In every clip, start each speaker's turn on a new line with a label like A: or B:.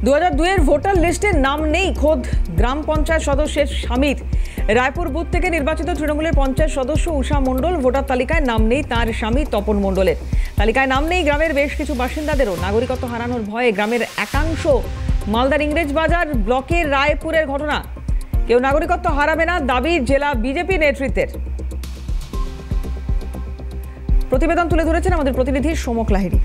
A: 2002-এর voter লিস্টে নাম নেই খোদ গ্রাম পঞ্চায়েত সদস্যের স্বামীর। রায়পুর বুথ থেকে নির্বাচিত তৃণমূলের পঞ্চায়েত সদস্য উষা মণ্ডল ভোটার তালিকায় নাম নেই তার স্বামী তপন মণ্ডলের। তালিকায় নাম নেই গ্রামের বেশ কিছু বাসিন্দাদেরও। নাগরিকত্ব হারানোর ভয়ে গ্রামের একাংশ মালদার ইংরেজবাজার ব্লকের রায়পুরের ঘটনা। কেউ নাগরিকত্ব হারাবে না দাবি জেলা বিজেপি নেতৃত্বের। প্রতিবেদন তুলে ধরেছেন আমাদের প্রতিনিধি সোমক লাহিড়ী।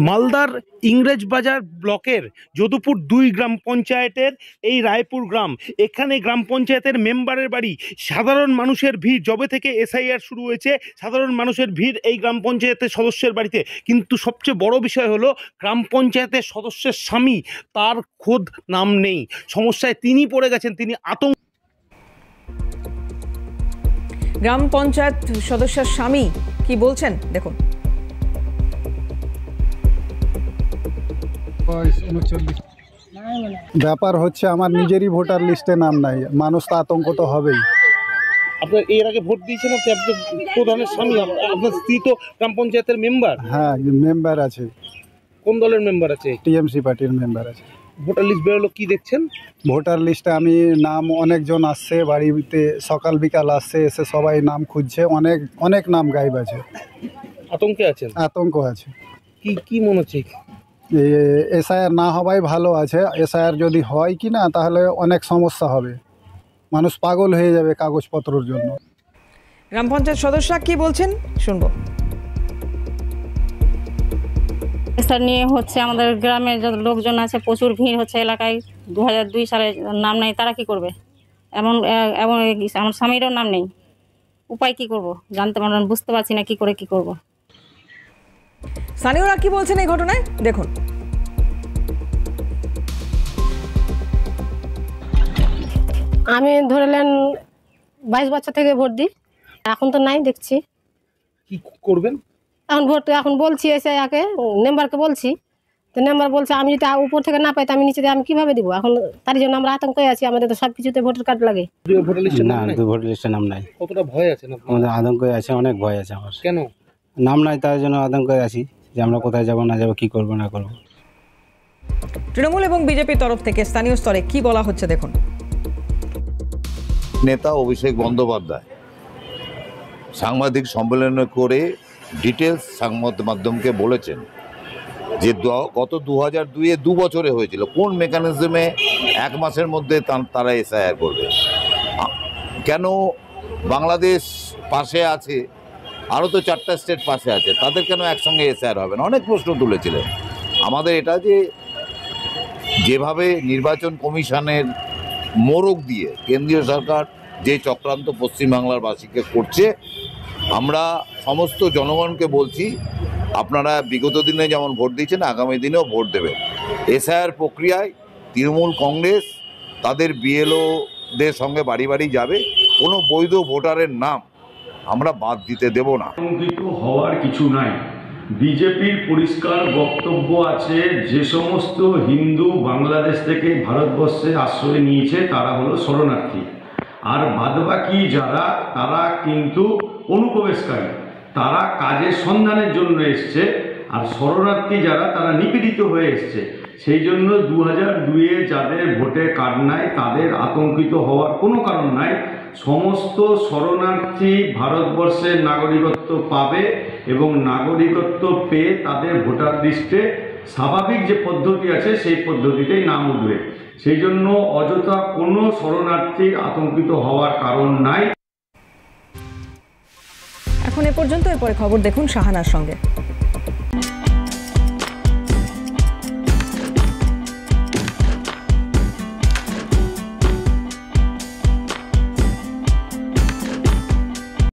B: মালদার ইংরেজবাজার ব্লকের যদুপুর 2 গ্রাম পঞ্চায়েতের এই রায়পুর গ্রাম, এখানে গ্রাম পঞ্চায়েতের মেম্বারের বাড়ি। সাধারণ মানুষের ভিড় যবে থেকে এসআইআর শুরু হয়েছে, সাধারণ মানুষের ভিড় এই গ্রাম পঞ্চায়েতের সদস্যের বাড়িতে। কিন্তু সবচেয়ে বড় বিষয় হলো গ্রাম পঞ্চায়েতের সদস্যের স্বামী, তার খোদ নাম নেই। সমস্যায় তিনি পড়ে গেছেন, তিনি আতঙ্ক।
A: গ্রাম পঞ্চায়েত সদস্যের স্বামী কি বলছেন দেখুন।
C: ব্যাপার হচ্ছে আমার নিজেরই ভোটার লিস্টে নাম নাই, মানুষ তো আতঙ্ক তো হবেই।
B: আপনার এর আগে ভোট দিয়েছেন, আপনি প্রধানের স্বামী, আপনার স্ত্রী তো গ্রাম পঞ্চায়েতের মেম্বার।
C: হ্যাঁ, মেম্বার আছে।
B: কোন দলের মেম্বার আছে?
C: টিএমসি পার্টির মেম্বার আছে।
B: ভোটার লিস্ট বেরোলো, কি দেখছেন?
C: ভোটার লিস্টে আমি নাম অনেকজন আসছে, বাড়িতে সকাল বিকাল আসছে, এসে সবাই নাম খুঁজছে, অনেক অনেক নাম গায়েব আছে।
B: আতঙ্কে আছেন?
C: আতঙ্ক আছে।
B: কি মনে হচ্ছে?
C: এসআইআর না হওয়াই ভালো আছে। এসআইআর যদি হয় কি না, তাহলে অনেক সমস্যা হবে, মানুষ পাগল হয়ে যাবে কাগজপত্রের জন্য।
A: গ্রাম পঞ্চায়েত সদস্যরা কি বলছেন শুনবো।
D: এসআইআর নিয়ে হচ্ছে আমাদের গ্রামের যত লোকজন আছে প্রচুর ভিড় হচ্ছে এলাকায়। 2002 সালে নাম নেই, তারা কি করবে? এমন আমার স্বামীরও নাম নেই, উপায় কি করব জানতে বুঝতে পারছি না কি করে কি করব।
A: স্থানীয়রা কি বলছেন এই ঘটনায় দেখুন।
E: আমি ধরলেন 22 বছর থেকে ভোট দিই, এখন তো নাই দেখছি।
B: কি করবেন
E: এখন বলছি এসে একে মেম্বারকে বলছি, তো মেম্বার বলছে আমি যদি উপর থেকে না পাই তো আমি নিচে দিয়ে আমি কিভাবে দিব। এখন তার জন্য আমরা আতঙ্কে আছি, আমাদের তো সব কিছুতে ভোটার কার্ড লাগে।
B: ভোটার লিস্টে
F: না, ভোটার লিস্টে নাম নাই।
B: কতটা ভয় আছে না?
F: আমাদের আতঙ্কে আছে, অনেক ভয় আছে আমার।
B: কেন
F: নাম নাই? তার জন্য আতঙ্কে আছি যে আমরা কোথায় যাব না যাব, কি করব না করব।
A: তৃণমূল এবং বিজেপির তরফ থেকে স্থানীয় স্তরে কি বলা হচ্ছে দেখুন।
G: নেতা অভিষেক বন্দ্যোপাধ্যায় সাংবাদিক সম্মেলন করে ডিটেলস সংবাদ মাধ্যমকে বলেছেন যে গত 2002-এ 2 বছরে হয়েছিল, কোন মেকানিজমে 1 মাসের মধ্যে তারা এসআইআর করবে। কেন বাংলাদেশ পাশে আছে, আরও তো 4টা স্টেট পাশে আছে, তাদের কেন একসঙ্গে এসআইআর হবে না? অনেক প্রশ্ন তুলেছিলেন। আমাদের এটা যেভাবে নির্বাচন কমিশনের মোড়ক দিয়ে কেন্দ্রীয় সরকার যে চক্রান্ত পশ্চিমবাংলার বাসীকে করছে, আমরা সমস্ত জনগণকে বলছি আপনারা বিগত দিনে যেমন ভোট দিয়েছেন আগামী দিনেও ভোট দেবেন। এসআইআর প্রক্রিয়ায় তৃণমূল কংগ্রেস তাদের বিএলওদের সঙ্গে বাড়ি বাড়ি যাবে, কোনো বৈধ ভোটারের নাম আমরা বাদ দিতে দেব না।
H: আতঙ্কিত হওয়ার কিছু নাই। বিজেপির পরিষ্কার বক্তব্য আছে, যে সমস্ত হিন্দু বাংলাদেশ থেকে ভারতবর্ষে আশ্রয় নিয়েছে তারা হলো শরণার্থী, আর বাদবাকি যারা তারা কিন্তু অনুপ্রবেশকারী, তারা কাজের সন্ধানের জন্য এসছে। আর শরণার্থী যারা তারা নিপীড়িত হয়ে এসছে। সেই জন্য 2002-এ যাদের ভোটের কার্ড নাই তাদের আতঙ্কিত হওয়ার কোনো কারণ নাই। সমস্ত শরণার্থী ভারতবর্ষের নাগরিকত্ব পাবে এবং নাগরিকত্ব পেয়ে তাদের ভোটার লিস্টে স্বাভাবিক যে পদ্ধতি আছে সেই পদ্ধতিতেই নাম উঠবে। সেই জন্য অযথা কোনো শরণার্থীর আতঙ্কিত হওয়ার কারণ নাই।
A: এখন এ পর্যন্ত, এরপরে খবর দেখুন শাহানার সঙ্গে।